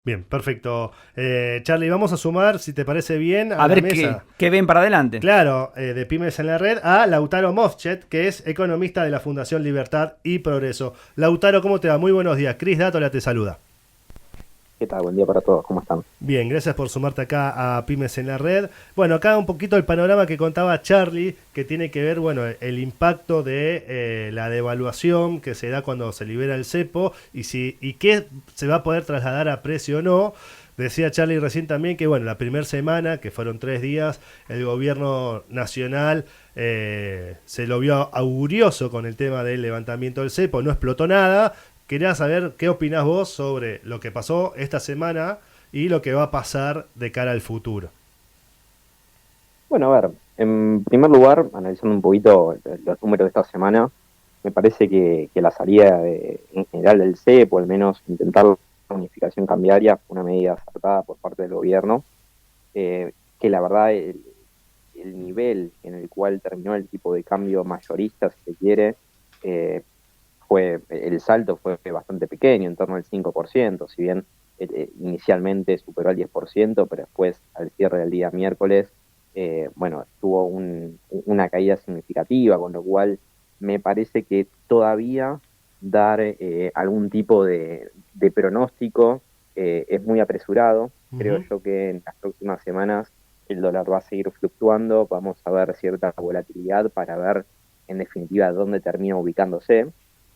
Bien, perfecto. Charlie, vamos a sumar, si te parece bien, a A la ver qué, mesa. qué ven para adelante. Claro, de Pymes en la Red, a Lautaro Movchet, que es economista de la Fundación Libertad y Progreso. Lautaro, ¿cómo te va? Muy buenos días. Cris Dátola te saluda. ¿Qué tal? Buen día para todos, ¿cómo están? Bien, gracias por sumarte acá a Pymes en la Red. Bueno, acá un poquito el panorama que contaba Charlie, que tiene que ver, bueno, el impacto de la devaluación que se da cuando se libera el cepo y qué se va a poder trasladar a precio o no. Decía Charlie recién también que, bueno, la primera semana, que fueron 3 días, el gobierno nacional se lo vio augurioso con el tema del levantamiento del cepo, no explotó nada. Quería saber qué opinás vos sobre lo que pasó esta semana y lo que va a pasar de cara al futuro. Bueno, a ver, en primer lugar, analizando un poquito los números de esta semana, me parece que la salida en general del CEP, o al menos intentar la unificación cambiaria, fue una medida acertada por parte del gobierno, que la verdad el nivel en el cual terminó el tipo de cambio mayorista, si se quiere, eh, el salto fue bastante pequeño, en torno al 5%, si bien inicialmente superó al 10%, pero después al cierre del día miércoles, bueno, tuvo una caída significativa, con lo cual me parece que todavía dar algún tipo de pronóstico es muy apresurado. Creo Ujú. yo que en las próximas semanas el dólar va a seguir fluctuando, vamos a ver cierta volatilidad para ver en definitiva dónde termina ubicándose.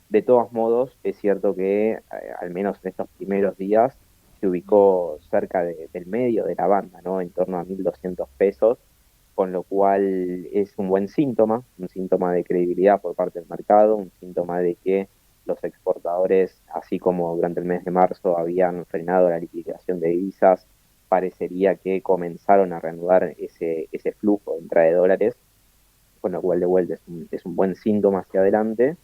De todos modos, es cierto que al menos en estos primeros días se ubicó cerca del medio de la banda, ¿no? En torno a 1.200 pesos, con lo cual es un síntoma de credibilidad por parte del mercado, un síntoma de que los exportadores, así como durante el mes de marzo habían frenado la liquidación de divisas, parecería que comenzaron a reanudar ese flujo de entrada de dólares, con lo cual de vuelta es un buen síntoma hacia adelante.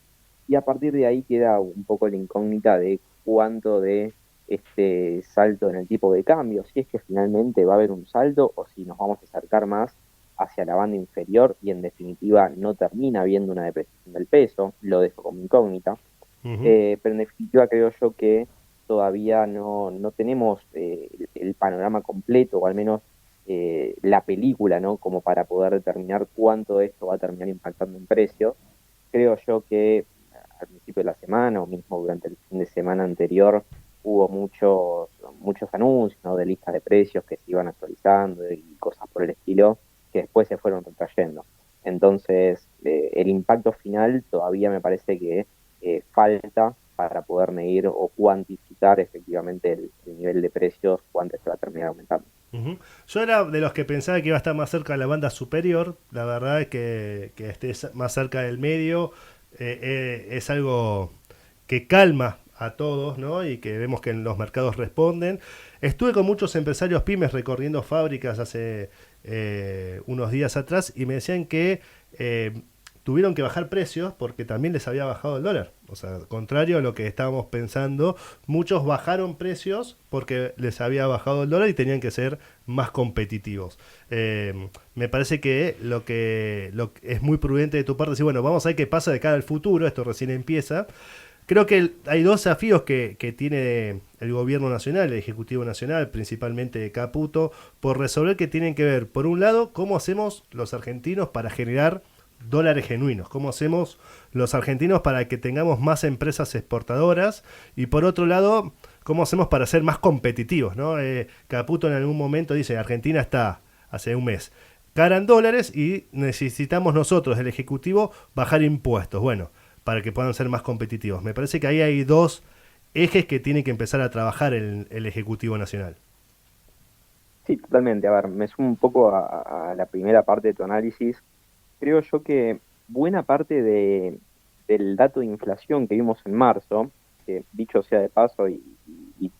Y a partir de ahí queda un poco la incógnita de cuánto de este salto en el tipo de cambio, si es que finalmente va a haber un salto o si nos vamos a acercar más hacia la banda inferior y en definitiva no termina habiendo una depreciación del peso, lo dejo como incógnita. Ujú. Pero en definitiva creo yo que todavía no tenemos el panorama completo, o al menos la película, ¿no? Como para poder determinar cuánto de esto va a terminar impactando en precios. Creo yo que al principio de la semana o mismo durante el fin de semana anterior hubo muchos anuncios, ¿no? De listas de precios que se iban actualizando y cosas por el estilo que después se fueron retrayendo. Entonces, el impacto final todavía me parece que falta para poder medir o cuantificar efectivamente el nivel de precios, cuánto se va a terminar aumentando. Ujú. Yo era de los que pensaba que iba a estar más cerca de la banda superior. La verdad es que esté más cerca del medio es algo que calma a todos, ¿no? Y que vemos que en los mercados responden. Estuve con muchos empresarios pymes recorriendo fábricas hace unos días atrás y me decían que tuvieron que bajar precios porque también les había bajado el dólar. O sea, contrario a lo que estábamos pensando, muchos bajaron precios porque les había bajado el dólar y tenían que ser más competitivos. Me parece que lo que es muy prudente de tu parte decir, bueno, vamos a ver qué pasa de cara al futuro, esto recién empieza. Creo que hay dos desafíos que tiene el gobierno nacional, el Ejecutivo Nacional, principalmente Caputo, por resolver que tienen que ver, por un lado, cómo hacemos los argentinos para generar dólares genuinos, cómo hacemos los argentinos para que tengamos más empresas exportadoras y por otro lado, cómo hacemos para ser más competitivos, ¿no? Caputo en algún momento dice, Argentina está, hace un mes, cara en dólares y necesitamos nosotros, el Ejecutivo, bajar impuestos. Bueno, para que puedan ser más competitivos. Me parece que ahí hay dos ejes que tiene que empezar a trabajar el Ejecutivo Nacional. Sí, totalmente. A ver, me sumo un poco a la primera parte de tu análisis. Creo yo que buena parte del dato de inflación que vimos en marzo, que dicho sea de paso y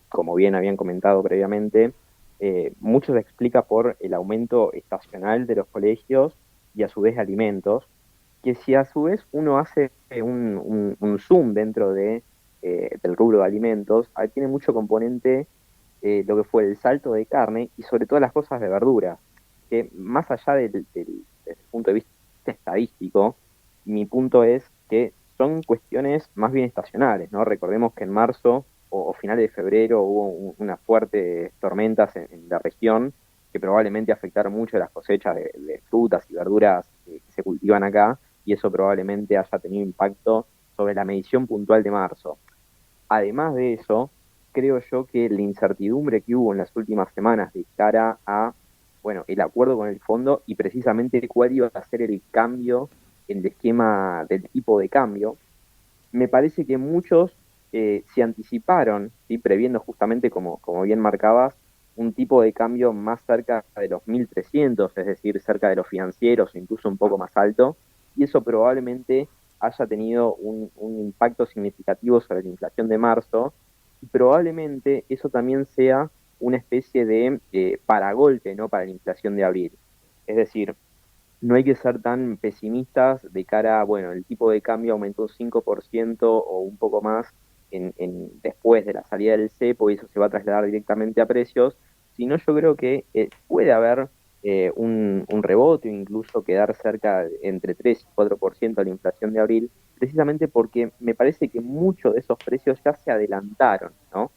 como bien habían comentado previamente, mucho se explica por el aumento estacional de los colegios y a su vez de alimentos, que si a su vez uno hace un zoom dentro del rubro de alimentos, ahí tiene mucho componente lo que fue el salto de carne y sobre todo las cosas de verdura, que más allá desde el punto de vista estadístico, mi punto es que son cuestiones más bien estacionales, ¿no? Recordemos que en marzo o finales de febrero hubo unas fuertes tormentas en la región que probablemente afectaron mucho las cosechas de frutas y verduras que se cultivan acá, y eso probablemente haya tenido impacto sobre la medición puntual de marzo. Además de eso, creo yo que la incertidumbre que hubo en las últimas semanas de cara a, bueno, el acuerdo con el fondo y precisamente cuál iba a ser el cambio en el esquema del tipo de cambio, me parece que muchos se anticiparon, ¿sí? Previendo justamente, como bien marcabas, un tipo de cambio más cerca de los 1.300, es decir, cerca de los financieros o incluso un poco más alto, y eso probablemente haya tenido un impacto significativo sobre la inflación de marzo, y probablemente eso también sea una especie de paragolpe, ¿no? Para la inflación de abril. Es decir, no hay que ser tan pesimistas de cara a, bueno, el tipo de cambio aumentó un 5% o un poco más después de la salida del cepo y eso se va a trasladar directamente a precios, sino yo creo que puede haber un rebote o incluso quedar cerca entre 3 y 4% de la inflación de abril, precisamente porque me parece que muchos de esos precios ya se adelantaron, ¿no?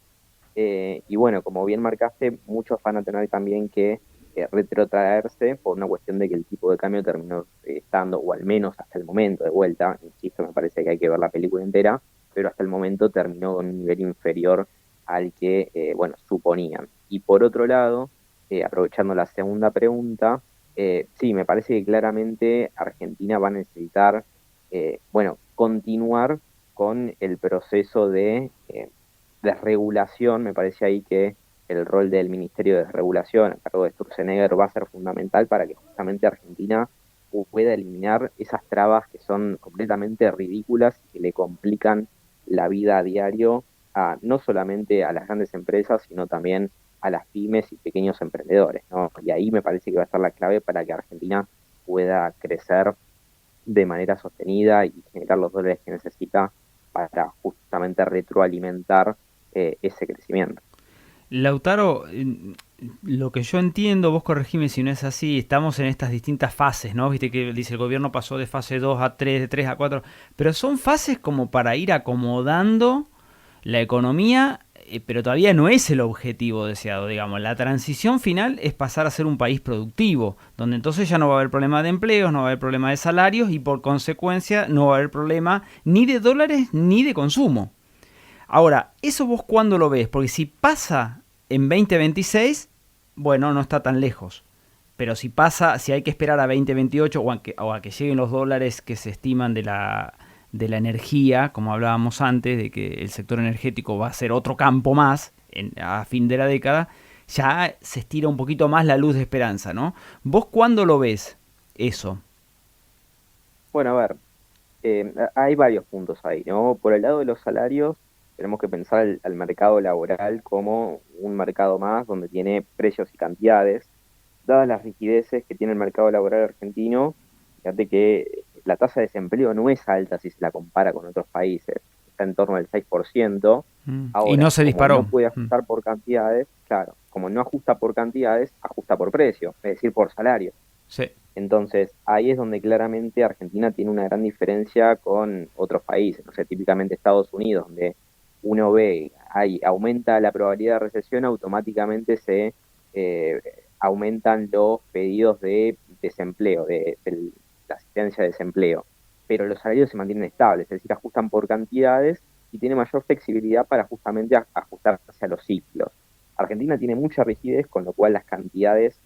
Y bueno, como bien marcaste, muchos van a tener también que retrotraerse por una cuestión de que el tipo de cambio terminó estando, o al menos hasta el momento de vuelta, insisto, me parece que hay que ver la película entera, pero hasta el momento terminó con un nivel inferior al que, bueno, suponían. Y por otro lado, aprovechando la segunda pregunta, sí, me parece que claramente Argentina va a necesitar, bueno, continuar con el proceso de desregulación. Me parece ahí que el rol del Ministerio de Desregulación a cargo de Sturzenegger va a ser fundamental para que justamente Argentina pueda eliminar esas trabas que son completamente ridículas y que le complican la vida a diario no solamente a las grandes empresas, sino también a las pymes y pequeños emprendedores, ¿no? Y ahí me parece que va a estar la clave para que Argentina pueda crecer de manera sostenida y generar los dólares que necesita para justamente retroalimentar ese crecimiento. Lautaro, lo que yo entiendo, vos corregime si no es así, estamos en estas distintas fases, ¿no? Viste que dice el gobierno pasó de fase 2 a 3, de 3 a 4, pero son fases como para ir acomodando la economía, pero todavía no es el objetivo deseado, digamos. La transición final es pasar a ser un país productivo, donde entonces ya no va a haber problema de empleos, no va a haber problema de salarios y por consecuencia no va a haber problema ni de dólares ni de consumo. Ahora, ¿eso vos cuándo lo ves? Porque si pasa en 2026, bueno, no está tan lejos. Pero si pasa, si hay que esperar a 2028 o a que lleguen los dólares que se estiman de la energía, como hablábamos antes, de que el sector energético va a ser otro campo más a fin de la década, ya se estira un poquito más la luz de esperanza, ¿no? ¿Vos cuándo lo ves eso? Bueno, a ver, hay varios puntos ahí, ¿no? Por el lado de los salarios, tenemos que pensar al mercado laboral como un mercado más donde tiene precios y cantidades. Dadas las rigideces que tiene el mercado laboral argentino, fíjate que la tasa de desempleo no es alta si se la compara con otros países, está en torno al 6%. Y no Ahora, se como no disparó. puede ajustar por cantidades, claro, como no ajusta por cantidades, ajusta por precio, es decir, por salario. Sí. Entonces, ahí es donde claramente Argentina tiene una gran diferencia con otros países, no sé, típicamente Estados Unidos, donde uno ve, aumenta la probabilidad de recesión, automáticamente se eh, aumentan los pedidos de desempleo, de la asistencia de desempleo, pero los salarios se mantienen estables, es decir, ajustan por cantidades y tiene mayor flexibilidad para justamente ajustarse a los ciclos. Argentina tiene mucha rigidez, con lo cual las cantidades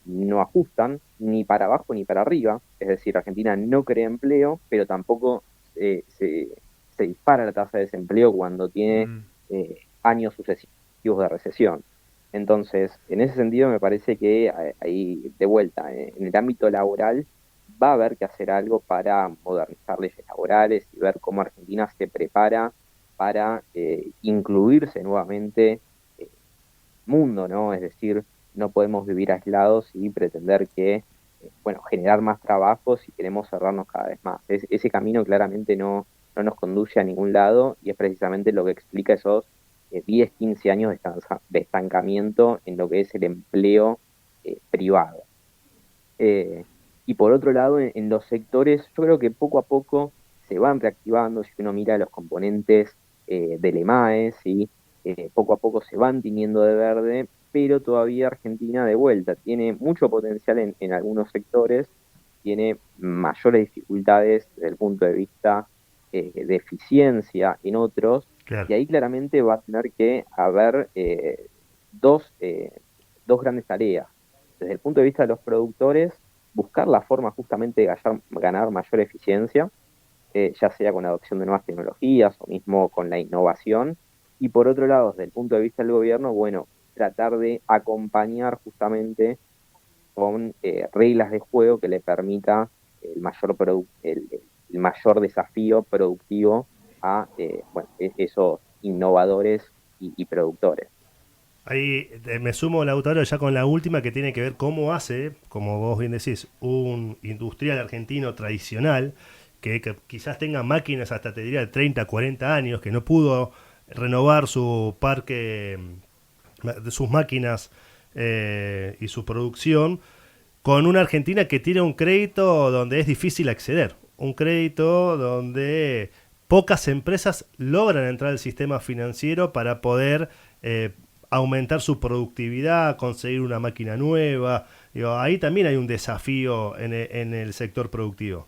no ajustan ni para abajo ni para arriba, es decir, Argentina no crea empleo, pero tampoco se dispara la tasa de desempleo cuando tiene años sucesivos de recesión. Entonces, en ese sentido, me parece que ahí, de vuelta, en el ámbito laboral, va a haber que hacer algo para modernizar leyes laborales y ver cómo Argentina se prepara para incluirse nuevamente mundo, ¿no? Es decir, no podemos vivir aislados y pretender que, bueno, generar más trabajo si queremos cerrarnos cada vez más. Ese camino claramente no nos conduce a ningún lado y es precisamente lo que explica esos 10, 15 años de estancamiento en lo que es el empleo privado. Eh, y por otro lado, en los sectores, yo creo que poco a poco se van reactivando, si uno mira los componentes del EMAE, ¿sí? poco a poco se van tiñendo de verde, pero todavía Argentina de vuelta tiene mucho potencial en algunos sectores, tiene mayores dificultades desde el punto de vista de eficiencia en otros, Claro. y ahí claramente va a tener que haber dos, dos grandes tareas. Desde el punto de vista de los productores, buscar la forma justamente de ganar mayor eficiencia, ya sea con la adopción de nuevas tecnologías o mismo con la innovación. Y por otro lado, desde el punto de vista del gobierno, bueno, tratar de acompañar justamente con reglas de juego que le permita el mayor desafío productivo a bueno, esos innovadores y productores. Ahí me sumo, Lautaro, ya con la última que tiene que ver cómo hace, como vos bien decís, un industrial argentino tradicional que quizás tenga máquinas hasta te diría de 30, 40 años, que no pudo renovar su parque, de sus máquinas y su producción, con una Argentina que tiene un crédito donde es difícil acceder, un crédito donde pocas empresas logran entrar al sistema financiero para poder aumentar su productividad, conseguir una máquina nueva. Digo, ahí también hay un desafío en el sector productivo.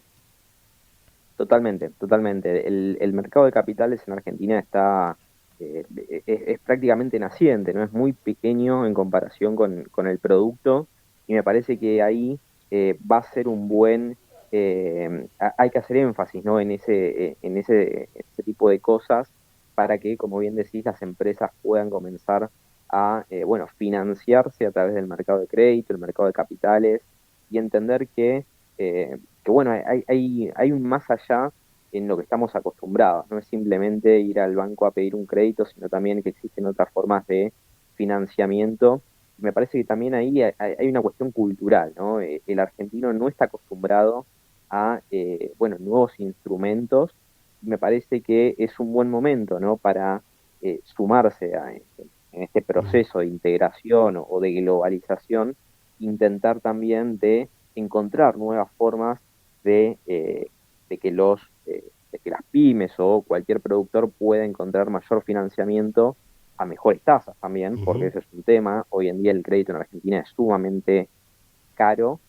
Totalmente, totalmente. El mercado de capitales en Argentina está es prácticamente naciente, ¿no? Es muy pequeño en comparación con el producto, y me parece que ahí va a ser un buen, hay que hacer énfasis, ¿no? En ese tipo de cosas para que, como bien decís, las empresas puedan comenzar a, bueno, financiarse a través del mercado de crédito, el mercado de capitales, y entender que bueno, hay un más allá en lo que estamos acostumbrados. No es simplemente ir al banco a pedir un crédito, sino también que existen otras formas de financiamiento. Me parece que también ahí hay una cuestión cultural, ¿no? El argentino no está acostumbrado a, bueno, nuevos instrumentos. Me parece que es un buen momento, ¿no? Para sumarse en este Mm. proceso de integración o de globalización, intentar también de encontrar nuevas formas de que de que las pymes o cualquier productor pueda encontrar mayor financiamiento a mejores tasas también, porque Ujú. ese es un tema. Hoy en día el crédito en Argentina es sumamente caro,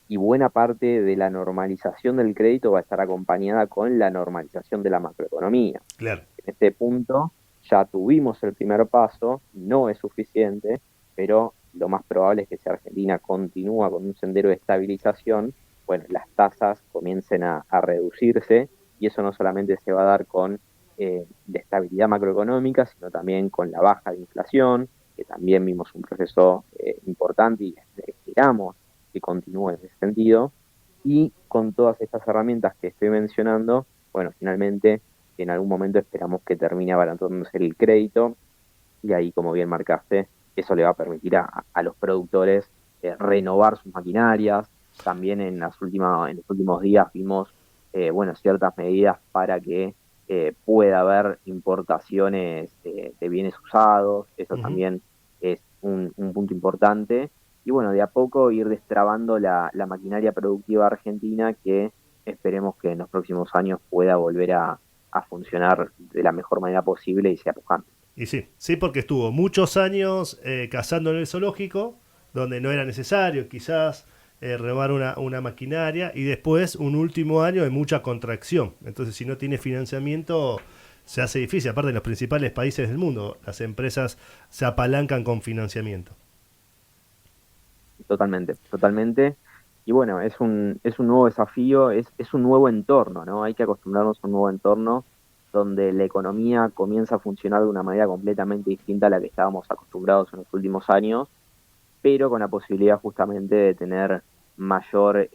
y buena parte de la normalización del crédito va a estar acompañada con la normalización de la macroeconomía. Claro. En este punto ya tuvimos el primer paso, no es suficiente, pero lo más probable es que si Argentina continúa con un sendero de estabilización, bueno, las tasas comiencen a reducirse, y eso no solamente se va a dar con la estabilidad macroeconómica, sino también con la baja de inflación, que también vimos un proceso importante y esperamos que continúe en ese sentido, y con todas estas herramientas que estoy mencionando, bueno, finalmente en algún momento esperamos que termine abaratándose el crédito, y ahí, como bien marcaste, eso le va a permitir a los productores renovar sus maquinarias. También en los últimos días vimos, bueno, ciertas medidas para que pueda haber importaciones de bienes usados. Eso Ujú. también es un punto importante. Y bueno, de a poco ir destrabando la maquinaria productiva argentina, que esperemos que en los próximos años pueda volver a funcionar de la mejor manera posible y sea pujante. Y sí, sí, porque estuvo muchos años cazando en el zoológico, donde no era necesario quizás renovar una maquinaria, y después un último año de mucha contracción. Entonces, si no tiene financiamiento, se hace difícil. Aparte, en los principales países del mundo, las empresas se apalancan con financiamiento. Totalmente, totalmente. Y bueno, es un nuevo desafío, es un nuevo entorno, ¿no? Hay que acostumbrarnos a un nuevo entorno donde la economía comienza a funcionar de una manera completamente distinta a la que estábamos acostumbrados en los últimos años, pero con la posibilidad justamente de tener mayor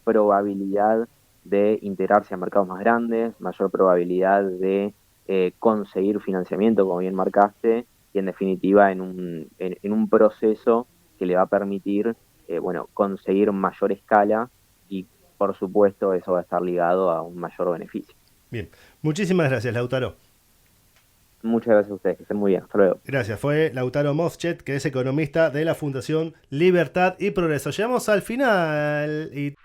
probabilidad de integrarse a mercados más grandes, mayor probabilidad de conseguir financiamiento, como bien marcaste, y en definitiva en un proceso que le va a permitir, bueno, conseguir mayor escala, y por supuesto eso va a estar ligado a un mayor beneficio. Bien, muchísimas gracias, Lautaro. Muchas gracias a ustedes, que estén muy bien. Hasta luego. Gracias, fue Lautaro Moschet, que es economista de la Fundación Libertad y Progreso. Llegamos al final y